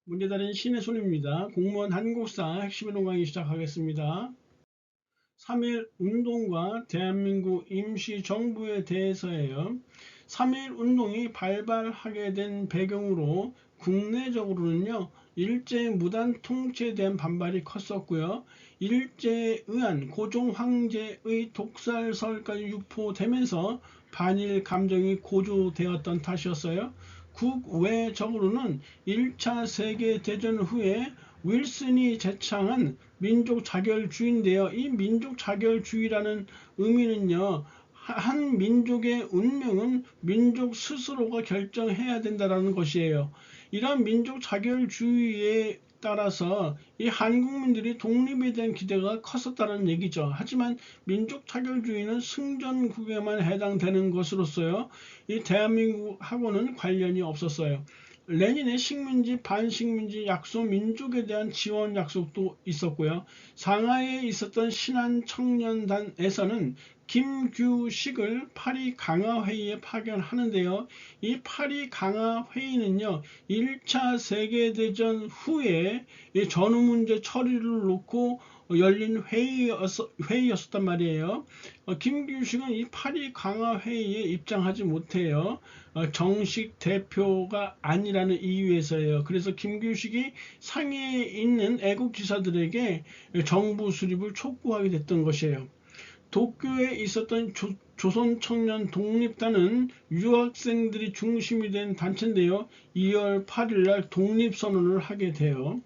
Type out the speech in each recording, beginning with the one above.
문제달인 신혜손입니다. 공무원 한국사 핵심이론 강의 시작하겠습니다. 3.1 운동과 대한민국 임시정부에 대해서예요. 3.1 운동이 발발하게 된 배경으로 국내적으로는요, 일제 무단 통치에 대한 반발이 컸었고요. 일제에 의한 고종 황제의 독살설까지 유포되면서 반일 감정이 고조되었던 탓이었어요. 국외적으로는 1차 세계대전 후에 윌슨이 제창한 민족 자결주의인데요. 이 민족 자결주의라는 의미는요, 한 민족의 운명은 민족 스스로가 결정해야 된다는 것이에요. 이런 민족 자결주의에 따라서 이 한국민들이 독립에 대한 기대가 컸었다는 얘기죠. 하지만 민족 자결주의는 승전국에만 해당되는 것으로서요, 이 대한민국하고는 관련이 없었어요. 레닌의 식민지, 반식민지, 약소 민족에 대한 지원 약속도 있었고요. 상하이에 있었던 신한청년단에서는 김규식을 파리 강화회의에 파견하는데요. 이 파리 강화회의는요, 1차 세계대전 후에 전후 문제 처리를 놓고 열린 회의였었단 말이에요. 김규식은 이 파리 강화회의에 입장하지 못해요. 정식 대표가 아니라는 이유에서예요. 그래서 김규식이 상해에 있는 애국지사들에게 정부 수립을 촉구하게 됐던 것이에요. 도쿄에 있었던 조선청년 독립단은 유학생들이 중심이 된 단체인데요. 2월 8일 독립선언을 하게 돼요.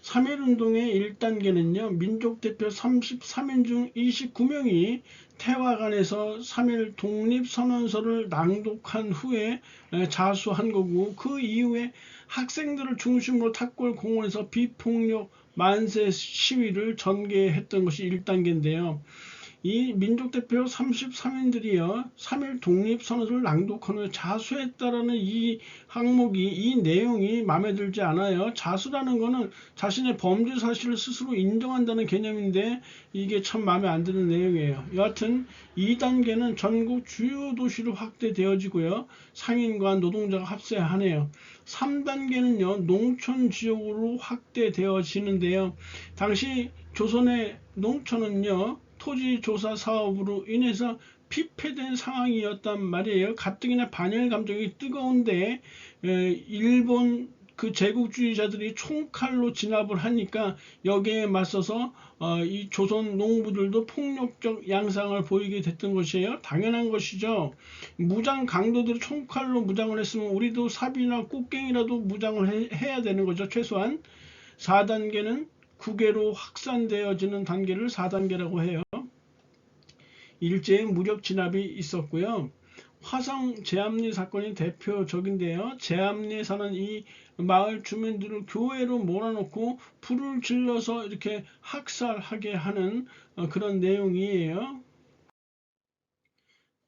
3.1운동의 1단계는요. 민족대표 33인 중 29명이 태화관에서 3.1 독립선언서를 낭독한 후에 자수한 거고, 그 이후에 학생들을 중심으로 탑골 공원에서 비폭력 만세 시위를 전개했던 것이 1단계인데요. 이 민족대표 33인들이요, 3.1 독립선언을 낭독한 후에 자수했다라는 이 항목이, 이 내용이 마음에 들지 않아요. 자수라는 거는 자신의 범죄 사실을 스스로 인정한다는 개념인데 이게 참 마음에 안 드는 내용이에요. 여하튼 2단계는 전국 주요 도시로 확대되어지고요, 상인과 노동자가 합세하네요. 3단계는요, 농촌 지역으로 확대되어지는데요. 당시 조선의 농촌은요, 토지 조사 사업으로 인해서 피폐된 상황이었단 말이에요. 가뜩이나 반일 감정이 뜨거운데 일본 그 제국주의자들이 총칼로 진압을 하니까 여기에 맞서서 이 조선 농부들도 폭력적 양상을 보이게 됐던 것이에요. 당연한 것이죠. 무장 강도들이 총칼로 무장을 했으면 우리도 삽이나 꽃갱이라도 무장을 해야 되는 거죠. 최소한. 4단계는 국외로 확산되어지는 단계를 4단계라고 해요. 일제의 무력 진압이 있었고요. 화성 제암리 사건이 대표적인데요. 제암리에 사는 이 마을 주민들을 교회로 몰아넣고 불을 질러서 이렇게 학살하게 하는 그런 내용이에요.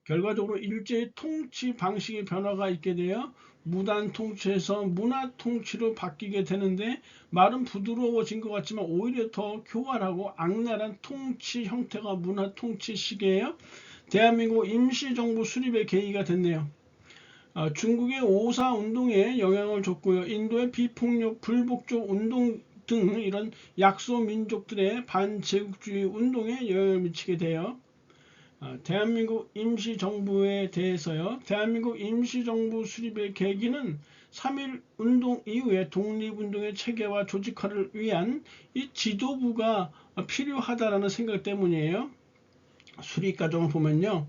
결과적으로 일제의 통치 방식의 변화가 있게 되어 무단 통치에서 문화 통치로 바뀌게 되는데, 말은 부드러워진 것 같지만 오히려 더 교활하고 악랄한 통치 형태가 문화 통치식이에요. 대한민국 임시정부 수립의 계기가 됐네요. 중국의 5.4 운동에 영향을 줬고요. 인도의 비폭력 불복종 운동 등 이런 약소 민족들의 반제국주의 운동에 영향을 미치게 돼요. 대한민국 임시정부에 대해서요. 대한민국 임시정부 수립의 계기는 3.1 운동 이후에 독립운동의 체계화 조직화를 위한 이 지도부가 필요하다라는 생각 때문이에요. 수립 과정을 보면요,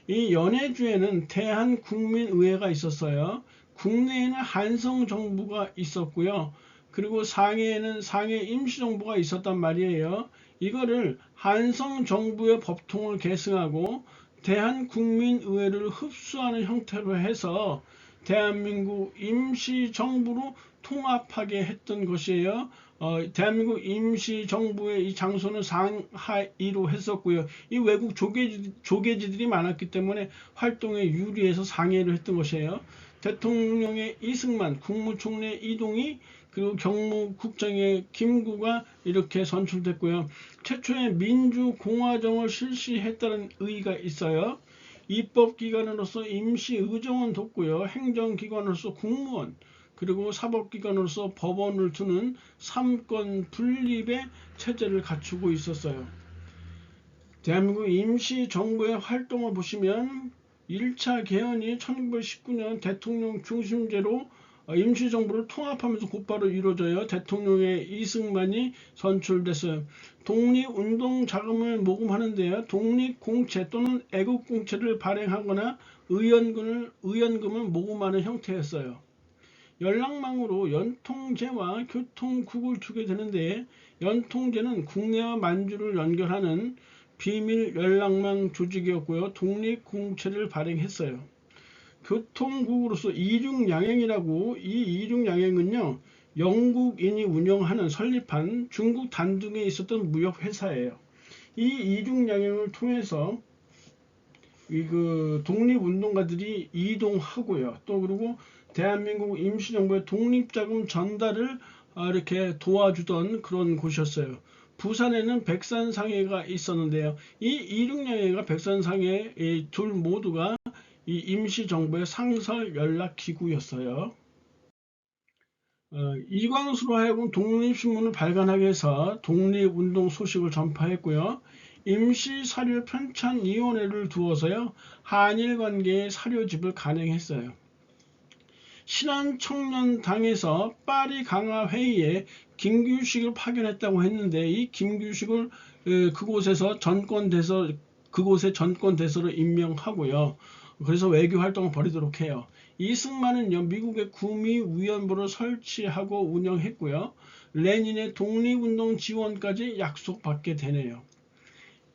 이 연해주에는 대한국민의회가 있었어요. 국내에는 한성정부가 있었고요. 그리고 상해에는 상해 임시정부가 있었단 말이에요. 이거를 한성정부의 법통을 계승하고 대한국민의회를 흡수하는 형태로 해서 대한민국 임시정부로 통합하게 했던 것이에요. 대한민국 임시정부의 이 장소는 상하이로 했었고요. 이 외국 조계지들이 많았기 때문에 활동에 유리해서 상해로 했던 것이에요. 대통령의 이승만, 국무총리의 이동희, 그리고 경무국장의 김구가 이렇게 선출됐고요. 최초의 민주공화정을 실시했다는 의의가 있어요. 입법기관으로서 임시의정원 뒀고요. 행정기관으로서 국무원, 그리고 사법기관으로서 법원을 두는 삼권 분립의 체제를 갖추고 있었어요. 대한민국 임시정부의 활동을 보시면 1차 개헌이 1919년 대통령 중심제로 임시정부를 통합하면서 곧바로 이루어져요. 대통령의 이승만이 선출됐어요. 독립운동 자금을 모금하는데요. 독립공채 또는 애국공채를 발행하거나 의연금을 모금하는 형태였어요. 연락망으로 연통제와 교통국을 두게 되는데, 연통제는 국내와 만주를 연결하는 비밀 연락망 조직이었고요. 독립공채를 발행했어요. 교통국으로서 이륙양행이라고, 이 이륙양행은요 영국인이 운영하는 설립한 중국 단둥에 있었던 무역회사예요. 이 이륙양행을 통해서 그 독립운동가들이 이동하고요. 또 그리고 대한민국 임시정부의 독립자금 전달을 이렇게 도와주던 그런 곳이었어요. 부산에는 백산상해가 있었는데요. 이 이륙양행과 백산상해 둘 모두가 이 임시정부의 상설 연락기구였어요. 이광수로 하여금 독립신문을 발간하게 해서 독립운동 소식을 전파했고요. 임시사료 편찬위원회를 두어서요, 한일관계의 사료집을 간행했어요. 신한청년당에서 파리 강화회의에 김규식을 파견했다고 했는데, 이 김규식을 그곳의 전권대서로 임명하고요. 그래서 외교 활동을 벌이도록 해요. 이승만은요, 미국의 구미위원부를 설치하고 운영했고요. 레닌의 독립운동 지원까지 약속받게 되네요.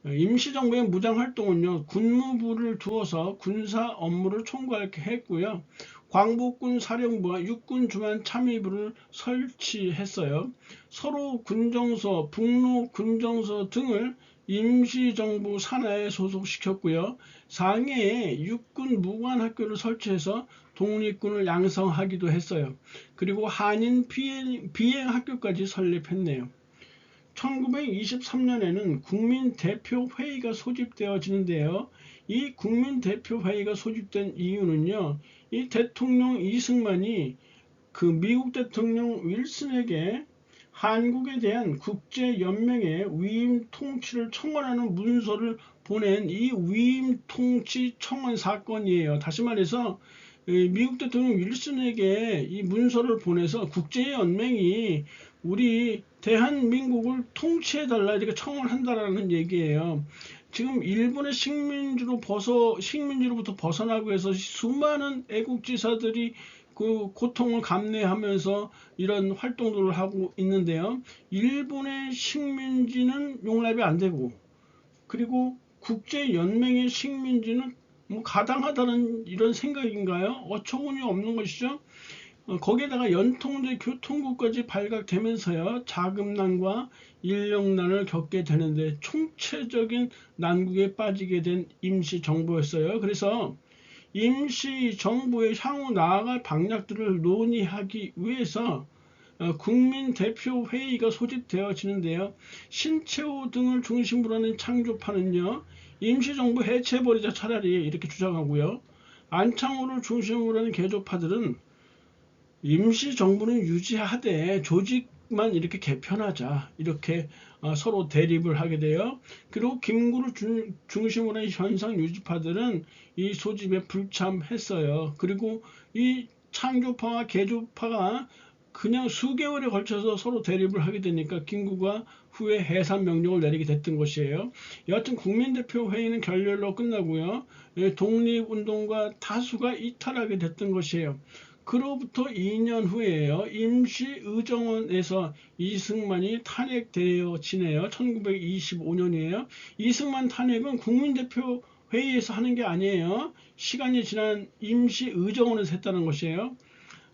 임시정부의 무장활동은요, 군무부를 두어서 군사 업무를 총괄했고요. 광복군 사령부와 육군주만 참의부를 설치했어요. 서로 군정서, 북로 군정서 등을 임시정부 산하에 소속시켰고요. 상해에 육군 무관학교를 설치해서 독립군을 양성하기도 했어요. 그리고 한인 비행학교까지 설립했네요. 1923년에는 국민대표회의가 소집되어지는데요. 이 국민대표회의가 소집된 이유는요, 이 대통령 이승만이 그 미국 대통령 윌슨에게 한국에 대한 국제연맹의 위임 통치를 청원하는 문서를 보낸 이 위임 통치 청원 사건이에요. 다시 말해서 미국 대통령 윌슨에게 이 문서를 보내서 국제연맹이 우리 대한민국을 통치해달라 이렇게 청원한다라는 얘기예요. 지금 일본의 식민지로부터 벗어나고 해서 수많은 애국지사들이 그 고통을 감내하면서 이런 활동들을 하고 있는데요. 일본의 식민지는 용납이 안 되고, 그리고 국제연맹의 식민지는 뭐 가당하다는 이런 생각인가요? 어처구니 없는 것이죠. 거기에다가 연통제 교통국까지 발각되면서요, 자금난과 인력난을 겪게 되는데 총체적인 난국에 빠지게 된 임시정부였어요. 그래서 임시정부의 향후 나아갈 방향들을 논의하기 위해서 국민대표회의가 소집되어지는데요. 신채호 등을 중심으로 하는 창조파는요, 임시정부 해체해버리자 차라리 이렇게 주장하고요. 안창호를 중심으로 하는 개조파들은 임시정부는 유지하되 조직만 이렇게 개편하자 이렇게 서로 대립을 하게 돼요. 그리고 김구를 중심으로 한 현상 유지파들은 이 소집에 불참했어요. 그리고 이 창조파와 개조파가 그냥 수개월에 걸쳐서 서로 대립을 하게 되니까 김구가 후에 해산 명령을 내리게 됐던 것이에요. 여하튼 국민대표회의는 결렬로 끝나고요. 독립운동가 다수가 이탈하게 됐던 것이에요. 그로부터 2년 후에요. 임시의정원에서 이승만이 탄핵되어지네요. 1925년이에요. 이승만 탄핵은 국민대표 회의에서 하는 게 아니에요. 시간이 지난 임시의정원에서 했다는 것이에요.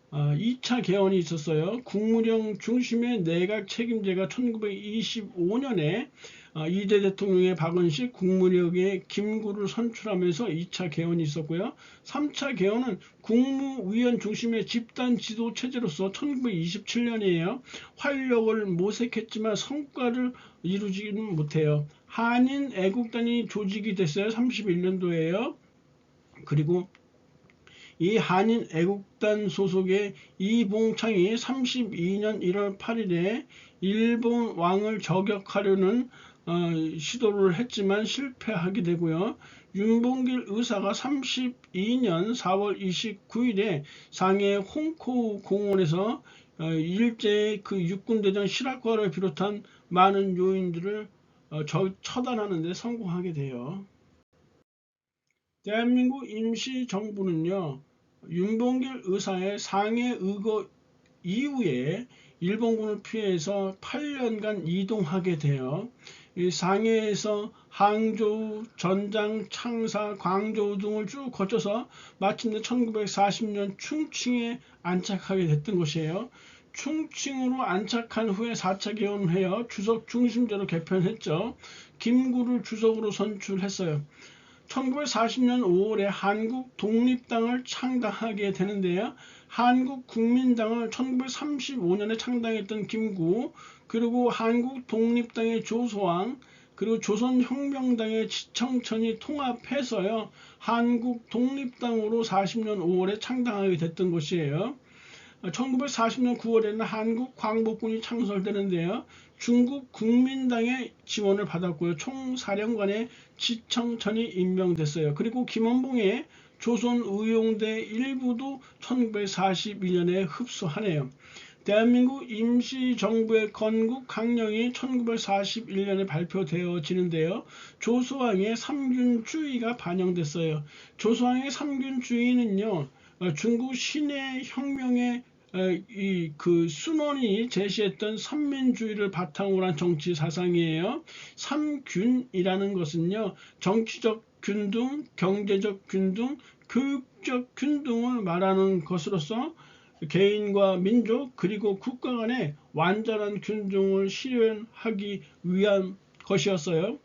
2차 개헌이 있었어요. 국무령 중심의 내각 책임제가 1925년에 이대 대통령의 박은식, 국무령의 김구를 선출하면서 2차 개헌이 있었고요. 3차 개헌은 국무위원 중심의 집단 지도 체제로서 1927년이에요. 활력을 모색했지만 성과를 이루지는 못해요. 한인 애국단이 조직이 됐어요. 31년도에요. 그리고 이 한인 애국단 소속의 이봉창이 32년 1월 8일에 일본 왕을 저격하려는 시도를 했지만 실패하게 되고요. 윤봉길 의사가 32년 4월 29일에 상해 홍코 공원에서 일제의 그 육군대장 실학과를 비롯한 많은 요인들을 처단하는 데 성공하게 돼요. 대한민국 임시정부는요, 윤봉길 의사의 상해 의거 이후에 일본군을 피해서 8년간 이동하게 돼요. 이 상해에서 항저우, 전장, 창사, 광저우 등을 쭉 거쳐서 마침내 1940년 충칭에 안착하게 됐던 것이에요. 충칭으로 안착한 후에 4차 개헌을 해요. 주석 중심제로 개편했죠. 김구를 주석으로 선출했어요. 1940년 5월에 한국 독립당을 창당하게 되는데요. 한국국민당을 1935년에 창당했던 김구, 그리고 한국독립당의 조소왕, 그리고 조선혁명당의 지청천이 통합해서요. 한국독립당으로 40년 5월에 창당하게 됐던 것이에요. 1940년 9월에는 한국광복군이 창설되는데요. 중국 국민당의 지원을 받았고요. 총사령관의 지청천이 임명됐어요. 그리고 김원봉의 조선의용대 일부도 1941년에 흡수하네요. 대한민국 임시정부의 건국 강령이 1941년에 발표되어지는데요. 조소왕의 삼균주의가 반영됐어요. 조소왕의 삼균주의는요, 중국 신해 혁명의 그 순원이 제시했던 삼민주의를 바탕으로 한 정치 사상이에요. 삼균이라는 것은요, 정치적 균등, 경제적 균등, 교육적 균등을 말하는 것으로서 개인과 민족 그리고 국가 간의 완전한 균등을 실현하기 위한 것이었어요.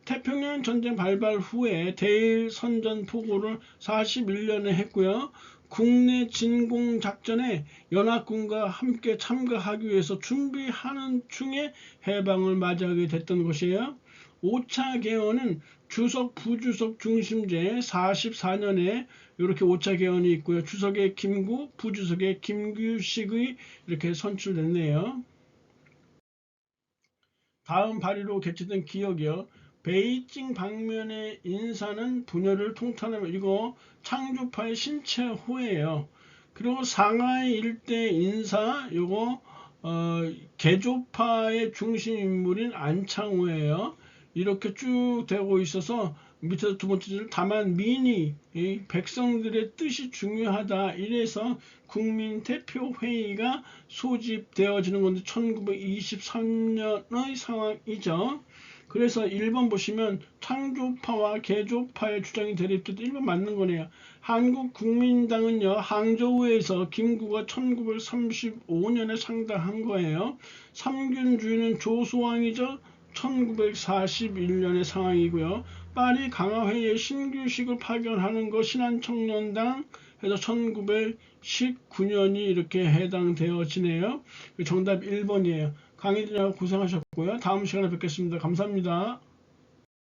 태평양 전쟁 발발 후에 대일 선전포고를 41년에 했고요. 국내 진공작전에 연합군과 함께 참가하기 위해서 준비하는 중에 해방을 맞이하게 됐던 것이에요. 5차 개헌은 주석 부주석 중심제 44년에 이렇게 5차 개헌이 있고요. 주석의 김구, 부주석의 김규식의 이렇게 선출됐네요. 다음 발의로 개최된 기억이요. 베이징 방면의 인사는 분열을 통탄하며 이거 창조파의 신채호예요. 그리고 상하이 일대 인사 요거 개조파의 중심 인물인 안창호예요. 이렇게 쭉 되고 있어서 밑에서 두 번째 줄 다만 민의 백성들의 뜻이 중요하다 이래서 국민대표회의가 소집되어지는 건데 1923년의 상황이죠. 그래서 1번 보시면 창조파와 개조파의 주장이 대립돼도 1번 맞는 거네요. 한국국민당은요, 항저우에서 김구가 1935년에 창당한 거예요. 삼균주의는 조소왕이죠. 1941년의 상황이고요. 파리 강화회의에 신규식을 파견하는 거 신한청년당 해서 1919년이 이렇게 해당되어지네요. 정답 1번이에요. 강의 들으느라고 고생하셨고요. 다음 시간에 뵙겠습니다. 감사합니다.